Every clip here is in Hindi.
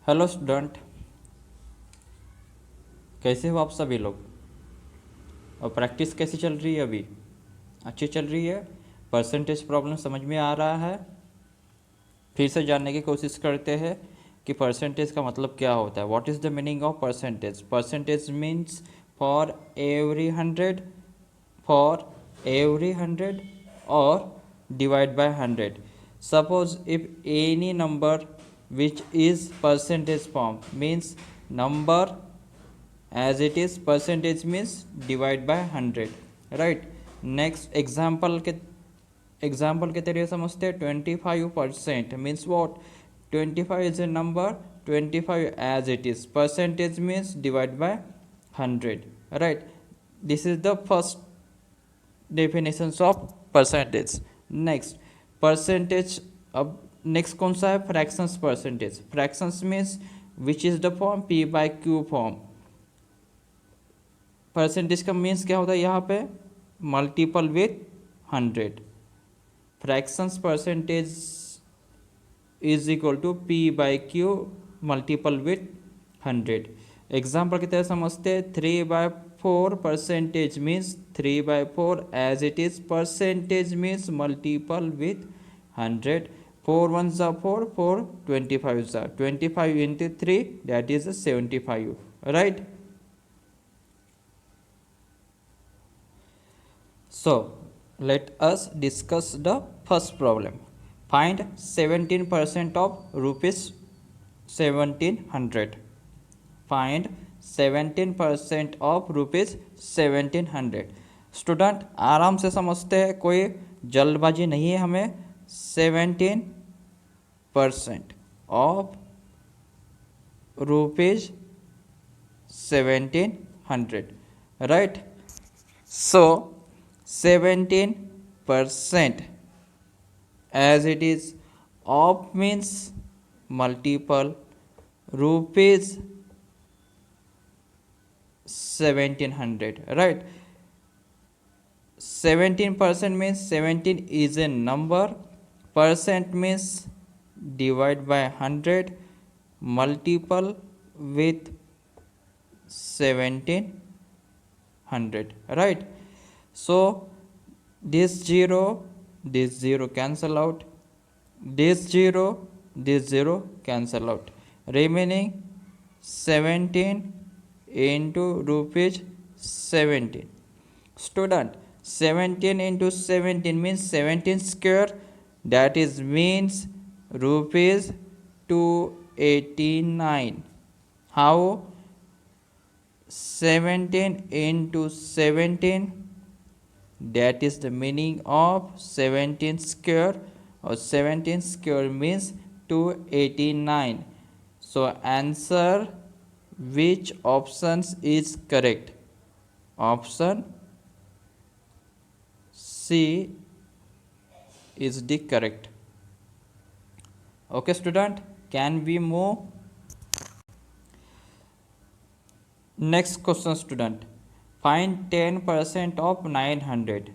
हेलो स्टूडेंट, कैसे हो आप सभी लोग। और प्रैक्टिस कैसी चल रही है अभी? अच्छी चल रही है। परसेंटेज प्रॉब्लम समझ में आ रहा है। फिर से जानने की कोशिश करते हैं कि परसेंटेज का मतलब क्या होता है। What is the meaning of percentage? Percentage means for every 100, for every 100 or divide by 100. Suppose if any number which is percentage form means number as it is, percentage means divide by 100, right? Next example के तरीके समझते हैं। 25% means what? 25 is a number, 25 as it is, percentage means divide by 100, right? This is the first definitions of percentage. Next percentage, अब next कौन सा है? fractions percentage. fractions means which is the form p by q form. Percentage का मीन्स क्या होता है यहाँ पे? Multiple with 100. Fractions percentage is equal to p by q multiple with 100. Example की तरह समझते हैं। 3/4 percentage means 3/4 as it is, percentage means multiple with 100. 4 1s are 4, 4 25s are 25 into 3, that is 75, right? So let us discuss the first problem. Find 17% of rupees 1700. Find 17% of rupees 1700. Student आराम से समझते हैं, कोई जल्दबाजी नहीं है हमें। 17% of rupees 1700, right? So 17% as it is of means multiple rupees 1700, right? 17% means 17 is a number, percent means divide by 100, multiple with 1700, right? So this 0 cancel out, this 0 cancel out, remaining 17 into rupees 17. Student, 17 into 17 means 17 square, that is means rupees 289. How? 17 into 17, that is the meaning of 17 square, or 17 square means 289. So answer, which options is correct? Option C is the correct. Okay student, can we move? Next question student. Find 10% of 900.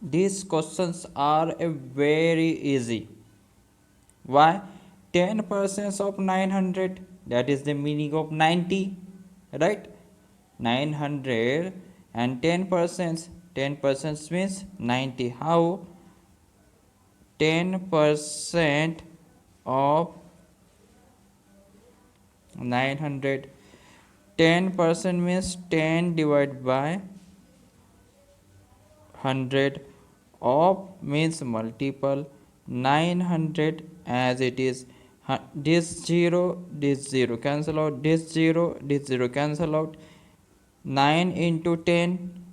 These questions are very easy. Why? 10% of 900, that is the meaning of 90, right? 900 and 10% means 90. How? 10% of 900, 10% means 10 divided by 100, of means multiple, 900 as it is. This 0 cancel out, this 0 cancel out. 9 into 10,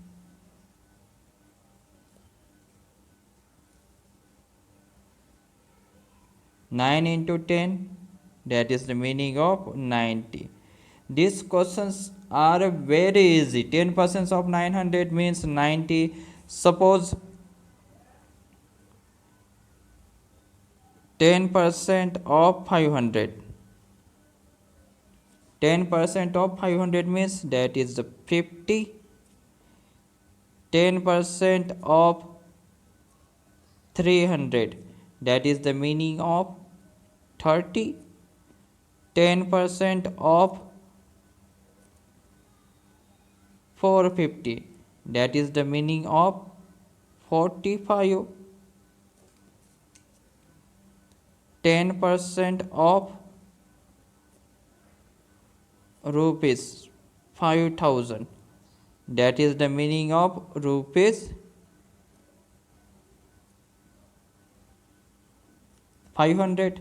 9 into 10, that is the meaning of 90. These questions are very easy. 10% of 900 means 90. Suppose 10% of 500. 10% of 500 means that is the 50. 10% of 300, that is the meaning of 30. 10% of 450, that is the meaning of 45. 10% of rupees 5000, that is the meaning of rupees 500,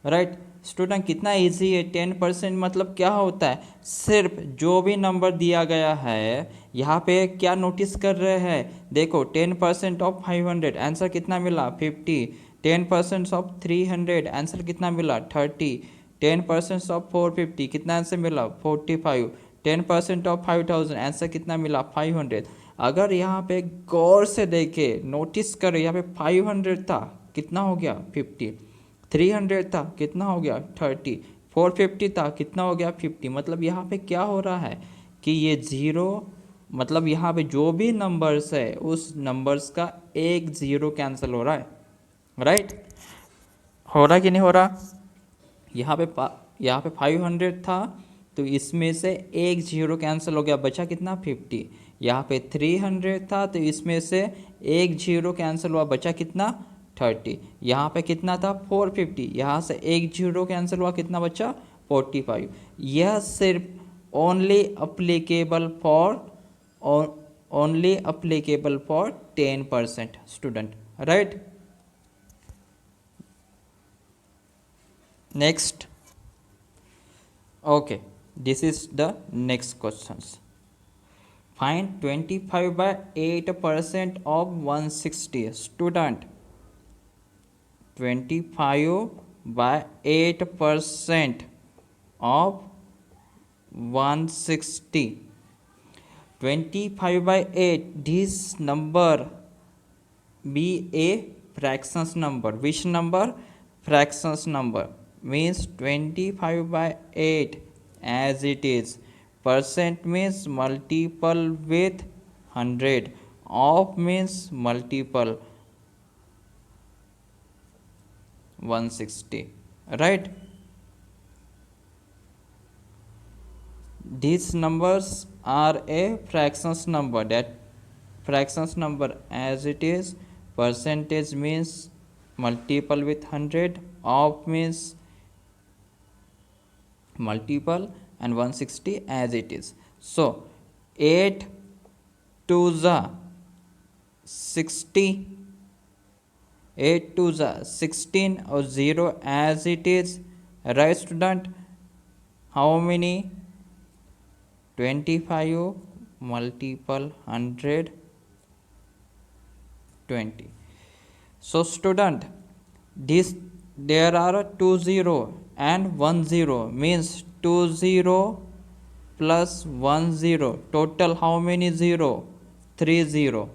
right student. कितना इजी है। 10% मतलब क्या होता है, सिर्फ जो भी नंबर दिया गया है यहाँ पे क्या नोटिस कर रहे हैं, देखो 10% ऑफ 500 आंसर कितना मिला 50, 10% ऑफ 300 आंसर कितना मिला 30, 10% ऑफ 450 कितना आंसर मिला 45, 10% ऑफ 5000 आंसर कितना मिला 500। अगर यहाँ पे गौर से देखे नोटिस करें, यहाँ पे 500 था कितना हो गया 50, 300 था कितना हो गया 30, 450 था कितना हो गया 50। मतलब यहाँ पे क्या हो रहा है कि ये ज़ीरो, मतलब यहाँ पे जो भी नंबर्स है उस नंबर्स का एक ज़ीरो कैंसिल हो रहा है, राइट। हो रहा कि नहीं हो रहा। यहाँ पे 500 था तो इसमें से एक जीरो कैंसिल हो गया, बचा कितना 50। यहाँ पे 300 था तो इसमें से एक जीरो कैंसिल हुआ, बचा कितना 30। यहाँ पे कितना था 450, यहाँ से एक जीरो कैंसिल हुआ, कितना बचा 45। यह सिर्फ only applicable for 10% student, right. Next, okay, this is the next questions. Find 25 by 8% of 160 student। 25 by 8% of 160, 25 by 8, this number be a fractions number, which number, fractions number, means 25 by 8 as it is, percent means multiple with 100, of means multiple 160, right। These numbers are a fractions number, that fractions number as it is, percentage means multiple with 100, of means multiple, and 160 as it is. So 8 to the 60, 8 to the 16 or 0 as it is, right student। how many 25 multiple 100 20। so student, this there are 2 0 and 1 0, means 2 0 plus 1 0, total how many 0, 3 0,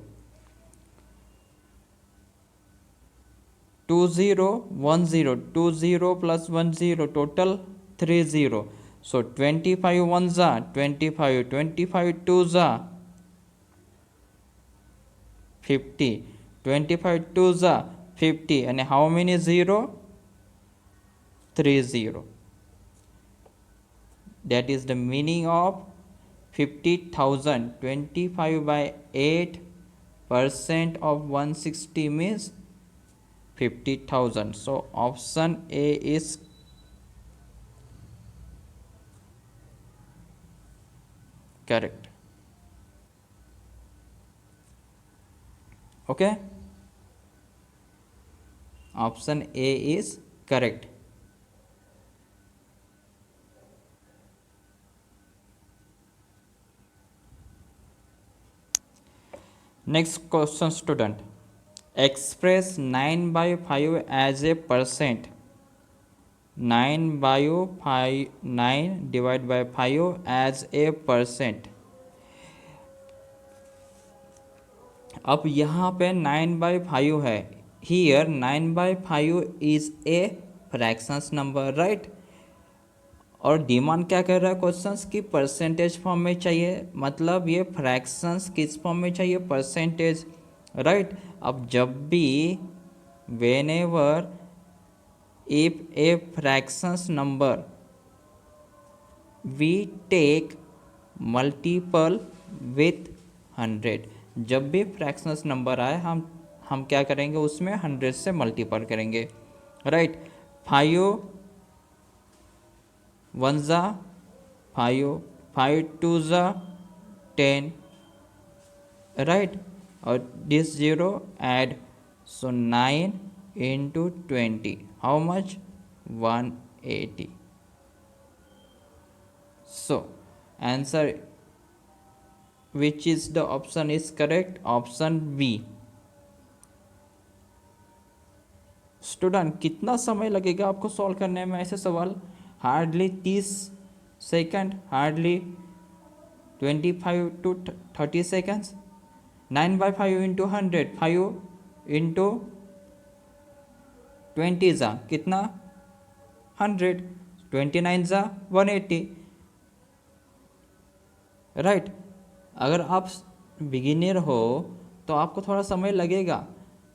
2 0 1 0, 2 0 plus 1 0, total 3 0। so 25 ones are 25, 25 twos are 50, 25 twos are 50, and how many 0, 3 0। that is the meaning of 50,000। 25 by 8% of 160 means 50,000। so option A is correct, okay, option A is correct। next question student, express 9 by 5 as a percent, 9 by 5, 9 divided by 5 as a percent। अब यहाँ पे 9 by 5 है, here 9 by 5 is a fractions number, right। और डिमांड क्या कर रहा है क्वेश्चंस की परसेंटेज फॉर्म में चाहिए, मतलब ये फ्रैक्शंस किस फॉर्म में चाहिए, परसेंटेज, राइट। अब जब भी when ever if a fractions number we take multiple with 100, जब भी फ्रैक्शंस नंबर आए हम क्या करेंगे, उसमें 100 से मल्टीपल करेंगे, राइट। 5 1 ज़ा 5, 5 2 ज़ा 10, राइट, और this 0 add, so 9 into 20, how much, 180. So answer which is the option is correct, option B. Student कितना समय लगेगा आपको सॉल्व करने में ऐसे सवाल, hardly 30 second, hardly 25 to 30 seconds. 9/5 into 100, 5 into 20 ज़ा कितना, 100, 29 ज़ा 180, राइट। अगर आप बिगिनर हो तो आपको थोड़ा समय लगेगा,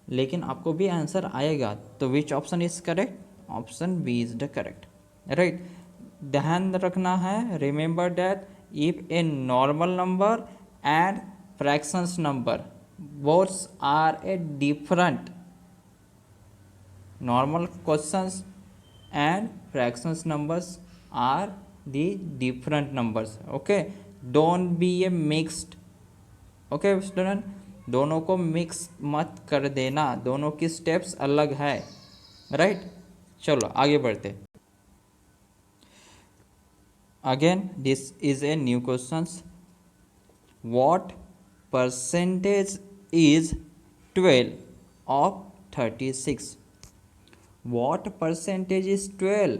लेकिन आपको भी आंसर आएगा। तो which option is correct, option B is the correct, right. ध्यान रखना है, remember that if a normal number and fractions number boths are a different, normal questions and fractions numbers are the different numbers, okay, don't be a mixed, okay student, दोनों को मिक्स मत कर देना, दोनों की स्टेप्स अलग है, राइट। चलो आगे बढ़ते। Again this is a new questions, what percentage is 12 of 36, what percentage is 12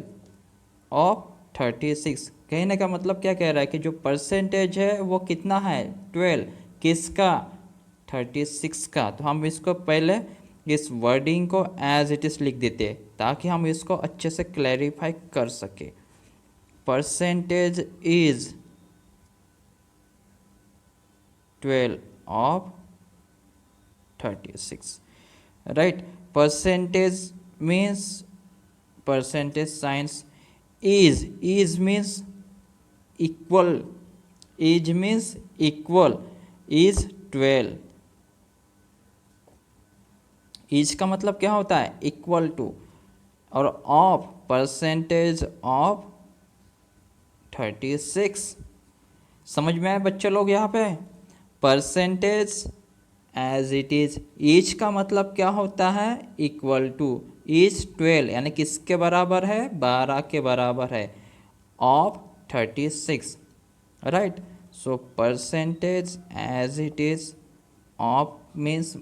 of 36। कहने का मतलब क्या कह रहा है कि जो परसेंटेज है वो कितना है, 12, किसका, 36 का। तो हम इसको पहले इस वर्डिंग को एज इट इज़ लिख देते ताकि हम इसको अच्छे से क्लैरिफाई कर सके। Percentage is 12 of 36, right. Percentage means percentage signs, is means equal, means equal, is 12, का मतलब क्या होता है, इक्वल टू, और ऑफ, परसेंटेज ऑफ 36। समझ में आए बच्चे लोग यहाँ पे, percentage as it is, each का मतलब क्या होता है, इक्वल टू, ईच 12 यानी किसके बराबर है, 12 के बराबर है, of 36, right. So percentage as it is, of means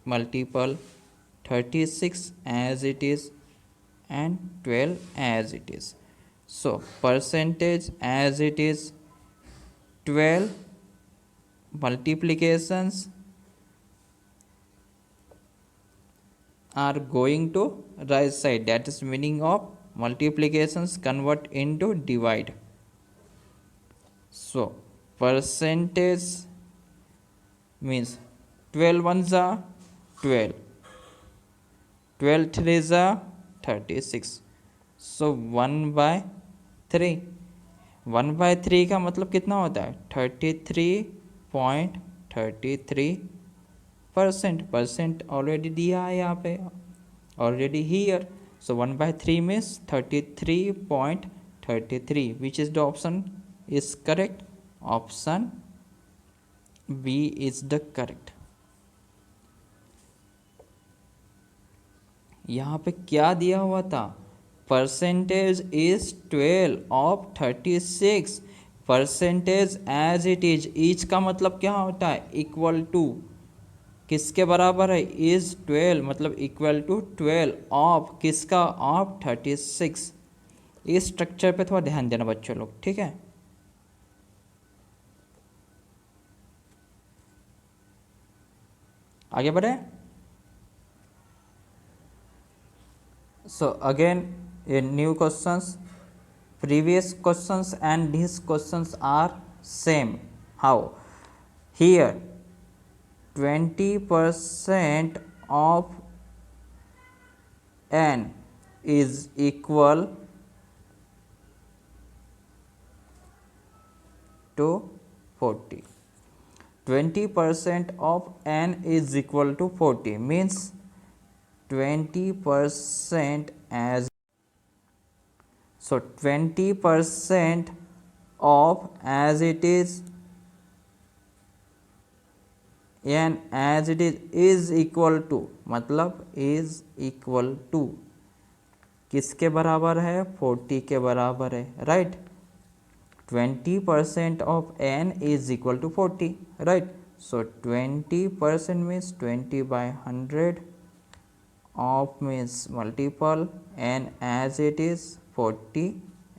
multiple, 36 as it is and 12 as it is. So percentage as it is 12 multiplications are going to right side, that is meaning of multiplications convert into divide. So percentage means 12 ones are 12, 12 threes are 36, so 1/3, 1/3 का मतलब कितना होता है, 33.33%, परसेंट ऑलरेडी दिया है यहाँ पे, already here, so 1/3 means 33.33, which is the option is correct, option B is the correct. यहाँ पे क्या दिया हुआ था, percentage is 12 of 36, percentage as it is, each का मतलब क्या होता है, इक्वल टू, किसके बराबर है, इज 12 मतलब इक्वल टू 12 ऑफ किसका, ऑफ 36। इस स्ट्रक्चर पे थोड़ा ध्यान देना बच्चों लोग, ठीक है। आगे बढ़े। So again a new questions, previous questions and these questions are same. How? Here 20% of n is equal to 40. 20% of n is equal to 40 means 20% as, so 20% of as it is n as it is equal to, मतलब is equal to किसके बराबर है, 40 के बराबर है, right. 20% of n is equal to 40, right? So 20% means 20 by 100, of means multiple, n as it is 40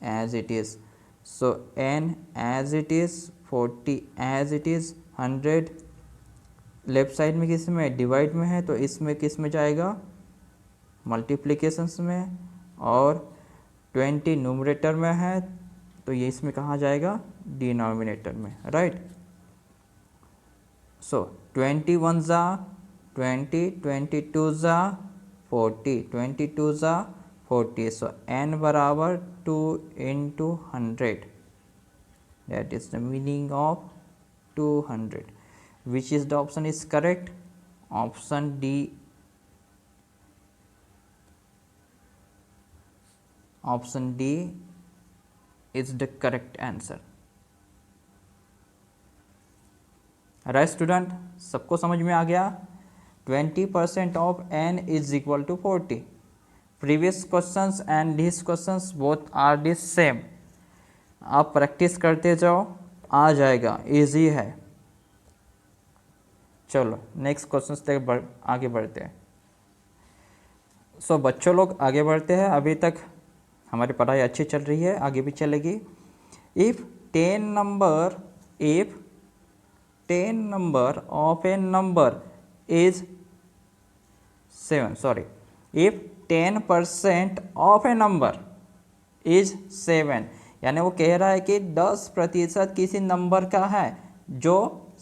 as it is, so n as it is 40 as it is 100 left side में किस में डिवाइड में है, तो इसमें किस में जाएगा, मल्टीप्लिकेशंस में, और 20 न्यूमरेटर में है तो ये इसमें कहाँ जाएगा, डिनोमिनेटर में, राइट। सो 21 ज़ा 20, 22 ज़ा 40, 22 ज़ा 40, सो n बराबर 2 into 100, that is the meaning of 200. Which is the option is correct? Option D. Option D is the correct answer. Right student, सबको समझ में आ गया। 20% of n is equal to 40. Previous questions and this questions both are the same. आप प्रैक्टिस करते जाओ, आ जाएगा, इजी है। चलो नेक्स्ट क्वेश्चन तक आगे बढ़ते हैं। सो बच्चों लोग आगे बढ़ते हैं, अभी तक हमारी पढ़ाई अच्छी चल रही है, आगे भी चलेगी। If 10 number of a number is 7, if 10% of a number is 7, यानी वो कह रहा है कि 10% किसी नंबर का है जो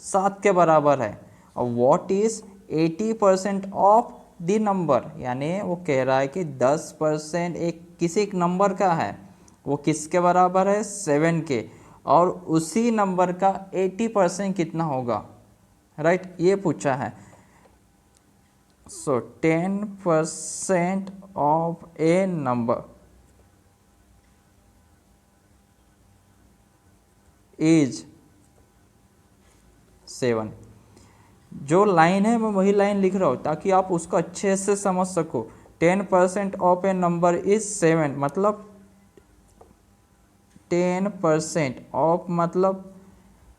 7 के बराबर है, और what is 80% of the number, यानी वो कह रहा है कि 10% एक किसी नंबर का है, वो किसके बराबर है, 7 के, और उसी नंबर का 80% कितना होगा, राइट, ये पूछा है। सो 10% ऑफ ए नंबर इज 7। जो लाइन है मैं वही लाइन लिख रहा हूँ ताकि आप उसको अच्छे से समझ सको। 10% ऑफ ए नंबर इज 7, मतलब 10% ऑफ मतलब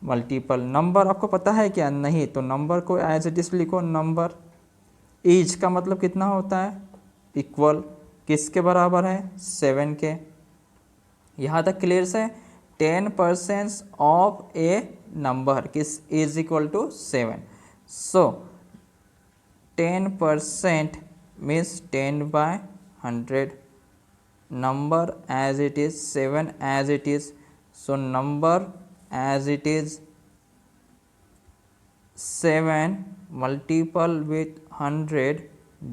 मल्टीपल। नंबर आपको पता है क्या, नहीं, तो नंबर को एज इट इज लिखो। नंबर इज का मतलब कितना होता है, इक्वल, किसके बराबर है, 7 के। यहाँ तक क्लियर से। 10% ऑफ ए नंबर किस is equal to 7। So 10% means 10 by 100. Number as it is 7 as it is. So number as it is 7 multiple with 100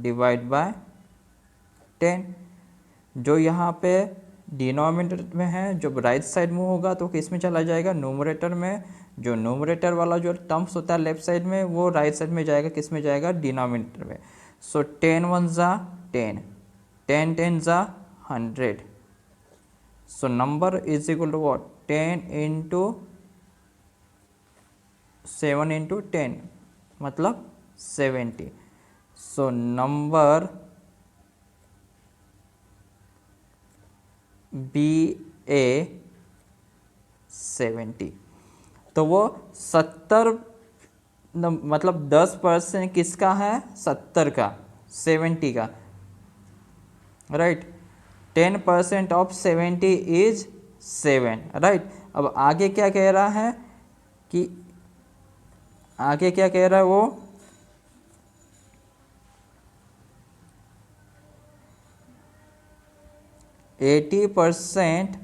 divide by 10. जो यहाँ पे डिनोमिनेटर में है, जो राइट साइड में होगा तो किस में चला जाएगा, न्यूमरेटर में। जो न्यूमरेटर वाला जो टर्म्स होता है लेफ्ट साइड में, वो राइट साइड में जाएगा, किस में जाएगा, डिनोमिनेटर में। सो 10 1 ज़ा 10, 10 10 ज़ा 100। So number is equal to what, 10 into 7 into 10 मतलब 70। So number be a 70। तो वो 70 मतलब 10% किसका है, 70 का, 70 का, राइट। 10% of 70 is 7, right. अब आगे क्या कह रहा है कि, आगे क्या कह रहा है वो, एटी %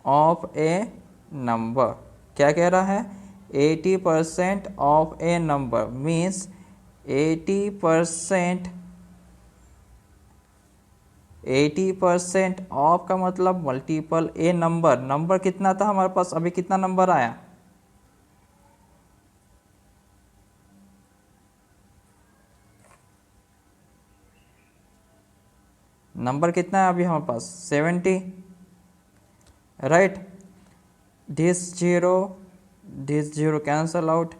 ऑफ ए नंबर, क्या कह रहा है, 80% of A number means 80% 80% of का मतलब मल्टीपल ए नंबर, नंबर कितना था हमारे पास, अभी कितना नंबर आया, नंबर कितना है अभी हमारे पास 70, right. This zero cancel out,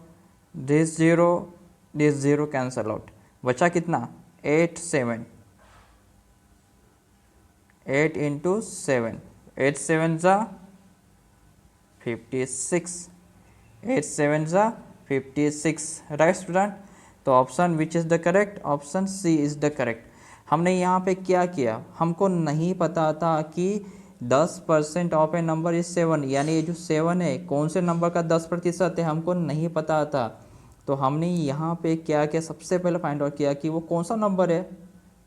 this zero cancel out, बचा कितना 8 7, 8 इंटू 7, 8 7 जा 56, 8 7 जा 56, राइट स्टूडेंट। तो option which is the correct, option C is the correct. हमने यहाँ पे क्या किया, हमको नहीं पता था कि 10% ऑफ ए नंबर इज 7, यानी ये जो 7 है कौन से नंबर का 10% है, हमको नहीं पता था। तो हमने यहाँ पे क्या किया, सबसे पहले फाइंड आउट किया कि वो कौन सा नंबर है,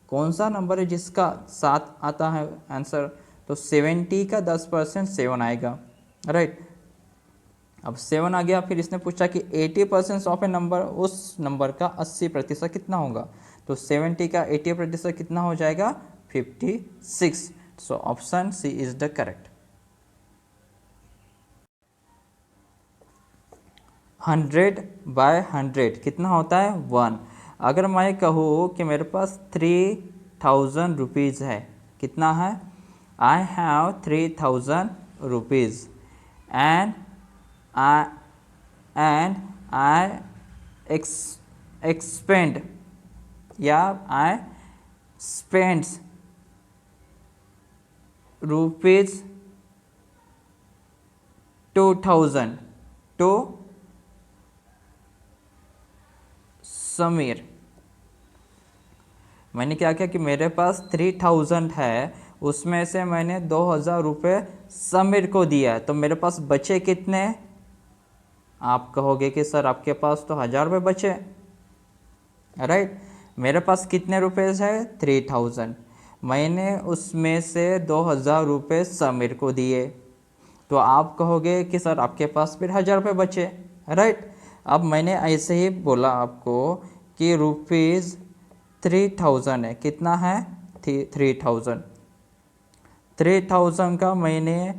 कौन सा नंबर है जिसका 7 आता है आंसर। तो 70 का 10% 7 आएगा, राइट। अब 7 आ गया, फिर इसने पूछा कि 80% ऑफ ए नंबर, उस नंबर का 80% कितना होगा। तो 70 का 80% कितना हो जाएगा 56। So option C is the correct. 100/100 कितना होता है 1। अगर मैं कहूँ कि मेरे पास 3000 रुपीज़ है, कितना है, I have 3000 rupees and I expand या आई स्पेंड्स रुपीज़ 2000 टू समीर। मैंने क्या किया कि मेरे पास 3000 है, उसमें से मैंने 2000 रुपये समीर को दिया, तो मेरे पास बचे कितने। आप कहोगे कि सर आपके पास तो 1000 रुपये बचे, राइट। मेरे पास कितने रुपये है 3000, मैंने उसमें से 2000 रुपये समीर को दिए, तो आप कहोगे कि सर आपके पास फिर 1000 रुपये बचे, राइट। अब मैंने ऐसे ही बोला आपको कि रुपीज़ 3000 है, कितना है 3000, 3000 का मैंने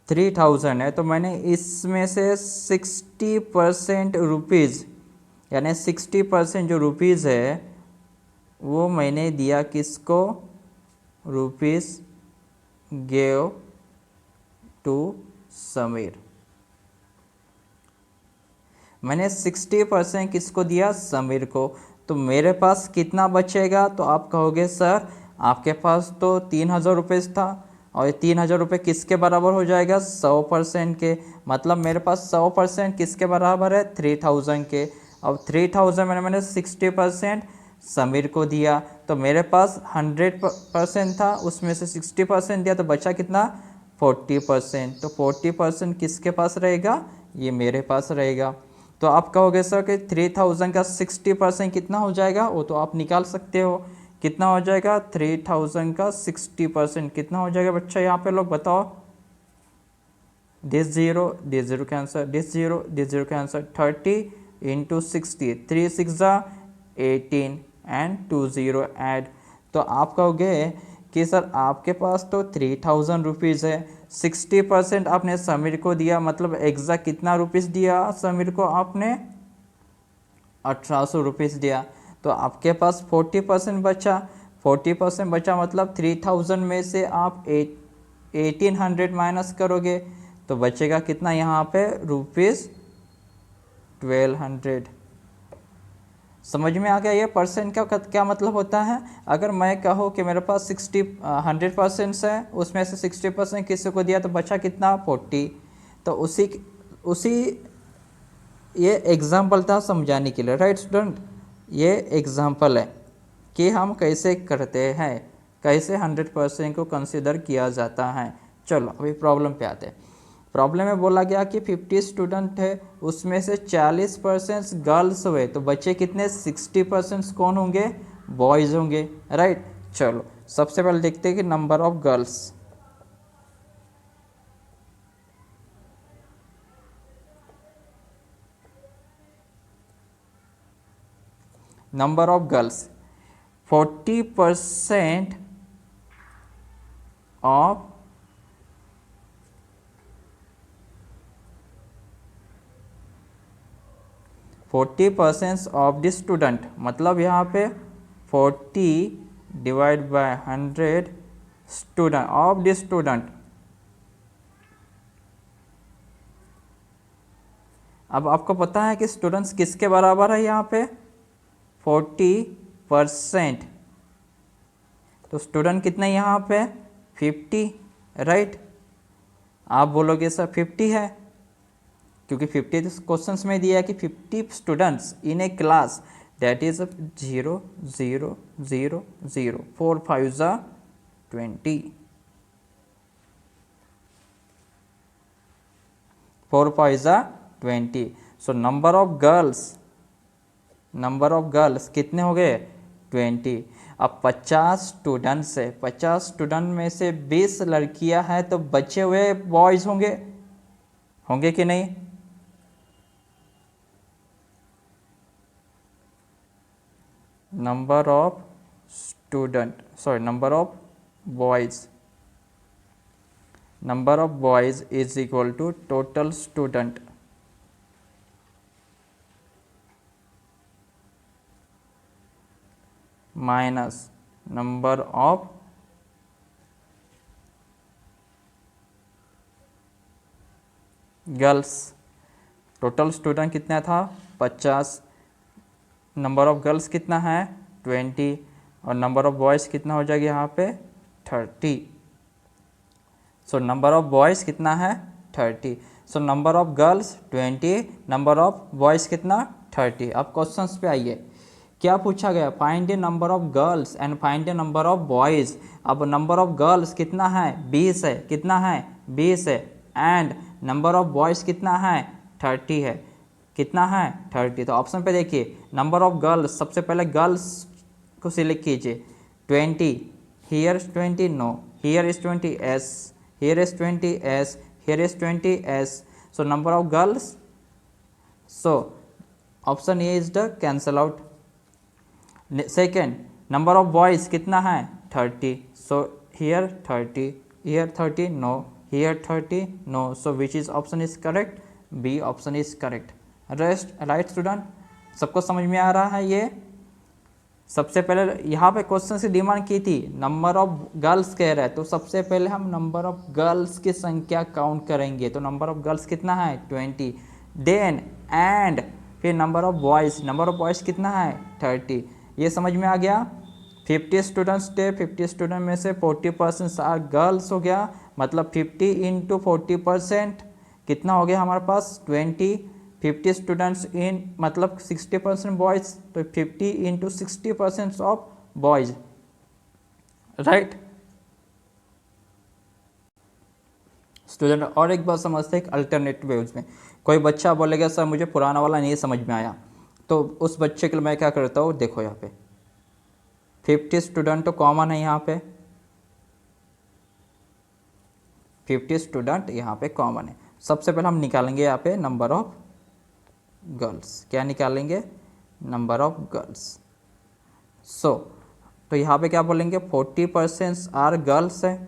3000 है, तो मैंने इसमें से 60% रुपीज़, यानी 60% जो रुपीज़ है वो मैंने दिया किसको, रुपीज़ गेव टू समीर। मैंने 60% किसको दिया, समीर को। तो मेरे पास कितना बचेगा, तो आप कहोगे सर आपके पास तो 3000 रुपये था, और ये 3000 रुपये किसके बराबर हो जाएगा 100% के, मतलब मेरे पास 100% किसके बराबर है 3000 के। अब 3000 मैंने 60% समीर को दिया, तो मेरे पास 100% था, उसमें से 60% दिया, तो बचा कितना 40%। तो 40% किसके पास रहेगा, ये मेरे पास रहेगा। तो आप कहोगे सर कि 3000 का 60% कितना हो जाएगा, वो तो आप निकाल सकते हो, कितना हो जाएगा 3000 का 60% कितना हो जाएगा बच्चा, यहाँ पे लोग बताओ। This zero cancer, this zero cancer, 30 into 60, 3 6 जा 18 एंड 2 0 ऐड। तो आप कहोगे कि सर आपके पास तो 3000 रुपीज़ है, 60% आपने समीर को दिया, मतलब एग्जैक्ट कितना रुपीज़ दिया समीर को आपने 1800 रुपीज़ दिया, तो आपके पास 40% बचा, 40% बचा मतलब 3000 में से आप 1800 माइनस करोगे, तो बचेगा कितना यहाँ पे रुपीज़ 1200। समझ में आ गया ये परसेंट का क्या मतलब होता है। अगर मैं कहूँ कि मेरे पास 100% है, उसमें से 60% किसी को दिया, तो बचा कितना 40। तो उसी ये एग्जाम्पल था समझाने के लिए, राइट स्टूडेंट। ये एग्जाम्पल है कि हम कैसे करते हैं, कैसे 100% को कंसिडर किया जाता है। चलो अभी प्रॉब्लम पे आते हैं। प्रॉब्लम में बोला गया कि 50 स्टूडेंट है, उसमें से 40% गर्ल्स हुए, तो बच्चे कितने 60% कौन होंगे, बॉयज़ होंगे, राइट। चलो सबसे पहले देखते हैं कि number of girls, number of girls 40% of 40% of the student, मतलब यहाँ पे 40 divide by 100 student of the student. अब आपको पता है कि स्टूडेंट्स किसके बराबर है यहाँ पे 40%, तो स्टूडेंट कितने यहाँ पे 50, राइट। आप बोलोगे सर 50 है, क्योंकि 50 क्वेश्चंस में दिया है कि 50 students in A class, that is 0 0 0 0, 4 5 जा 20, 4 5 जा 20। सो नंबर ऑफ गर्ल्स कितने हो गए 20। अब 50 स्टूडेंट्स है, 50 स्टूडेंट में से 20 लड़कियां हैं, तो बचे हुए बॉयज होंगे कि नहीं। Number of boys is equal to total student minus number of girls. Total student कितना था 50, नंबर ऑफ गर्ल्स कितना है 20, और नंबर ऑफ बॉयज़ कितना हो जाएगा यहाँ पे 30। सो नंबर ऑफ बॉयज़ कितना है 30। सो number of girls 20, number of boys कितना 30। अब क्वेश्चंस पे आइए, क्या पूछा गया, find the number of girls and find the number of boys. अब नंबर ऑफ गर्ल्स कितना है 20 है, कितना है 20 है, एंड नंबर ऑफ बॉयज़ कितना है 30 है, कितना है 30। तो ऑप्शन पे देखिए, नंबर ऑफ गर्ल्स, सबसे पहले गर्ल्स को सिलेक्ट कीजिए 20, here is 20, no, here is 20 S, here is 20 S, here is 20 S. So number of girls, so option A is the cancel out. Second, number of boys कितना है 30, so here 30, here 30, no, here 30, no. So which is option is correct, B option is correct. Right student, सबको समझ में आ रहा है ये। सबसे पहले यहाँ पे क्वेश्चन से डिमांड की थी नंबर ऑफ गर्ल्स कह रहा है, तो सबसे पहले हम नंबर ऑफ गर्ल्स की संख्या काउंट करेंगे। तो नंबर ऑफ गर्ल्स कितना है 20, देन एंड फिर नंबर ऑफ बॉयज़ कितना है 30। ये समझ में आ गया। 50 स्टूडेंट्स थे, 50 स्टूडेंट में से 40% आर गर्ल्स हो गया, मतलब 50 इंटू 40% कितना हो गया हमारे पास 20। 50 स्टूडेंट्स इन मतलब 60% बॉयज़, तो 50 into 60% of boys, right student. और एक बात समझते हैं, अल्टरनेटिव वेव्स में कोई बच्चा बोलेगा सर मुझे पुराना वाला नहीं समझ में आया, तो उस बच्चे के लिए मैं क्या करता हूँ, देखो यहाँ पे 50 स्टूडेंट तो कॉमन है, यहाँ पे 50 स्टूडेंट यहाँ पे कॉमन है। सबसे पहले हम निकालेंगे यहाँ पे नंबर ऑफ गर्ल्स, क्या निकालेंगे नंबर ऑफ गर्ल्स। सो तो यहाँ पे क्या बोलेंगे 40% आर गर्ल्स है,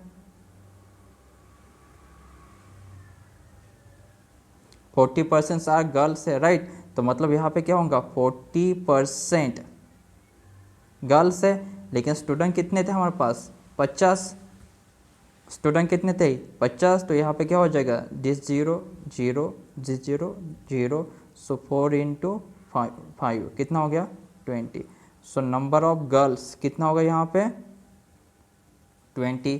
40% आर गर्ल्स है, राइट। तो मतलब यहाँ पे क्या होगा 40% गर्ल्स है, लेकिन स्टूडेंट कितने थे हमारे पास 50, स्टूडेंट कितने थे 50, तो यहाँ पे क्या हो जाएगा दिस 0 0 दिस 0 0, सो 4 इंटू 5 कितना हो गया 20। सो नंबर ऑफ गर्ल्स कितना होगा यहाँ पे 20।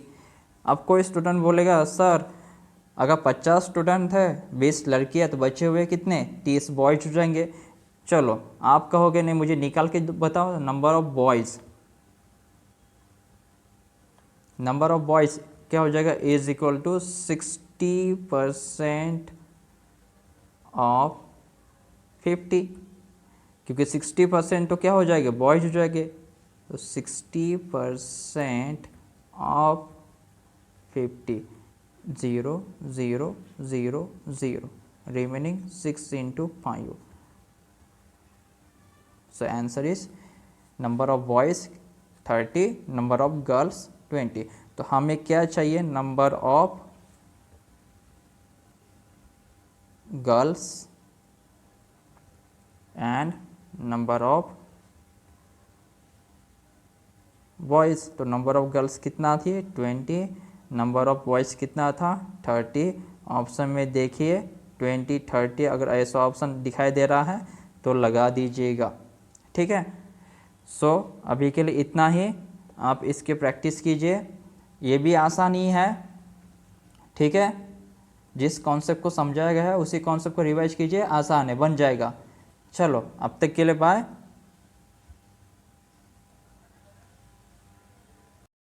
अब कोई स्टूडेंट बोलेगा सर अगर 50 स्टूडेंट है 20 लड़कियाँ, तो बचे हुए कितने 30 बॉयज हो जाएंगे। चलो आप कहोगे नहीं मुझे निकाल के बताओ number of boys, number of boys क्या हो जाएगा इज इक्वल टू 60% ऑफ 50, क्योंकि 60% तो क्या हो जाएगा बॉयज हो जाएंगे, तो 60% of 50, 0 0 0 0, remaining 6 into 5. So answer is number of boys 30, number of girls 20। तो हमें क्या चाहिए, number of girls and number of boys. तो नंबर ऑफ गर्ल्स कितना थी 20, नंबर ऑफ बॉयज़ कितना था 30। ऑप्शन में देखिए 20 30, अगर ऐसा ऑप्शन दिखाई दे रहा है तो लगा दीजिएगा, ठीक है। सो अभी के लिए इतना ही, आप इसकी प्रैक्टिस कीजिए, ये भी आसान ही है, ठीक है। जिस कॉन्सेप्ट को समझाया गया है उसी कॉन्सेप्ट को रिवाइज कीजिए, आसान है, बन जाएगा। चलो अब तक के लिए बाय।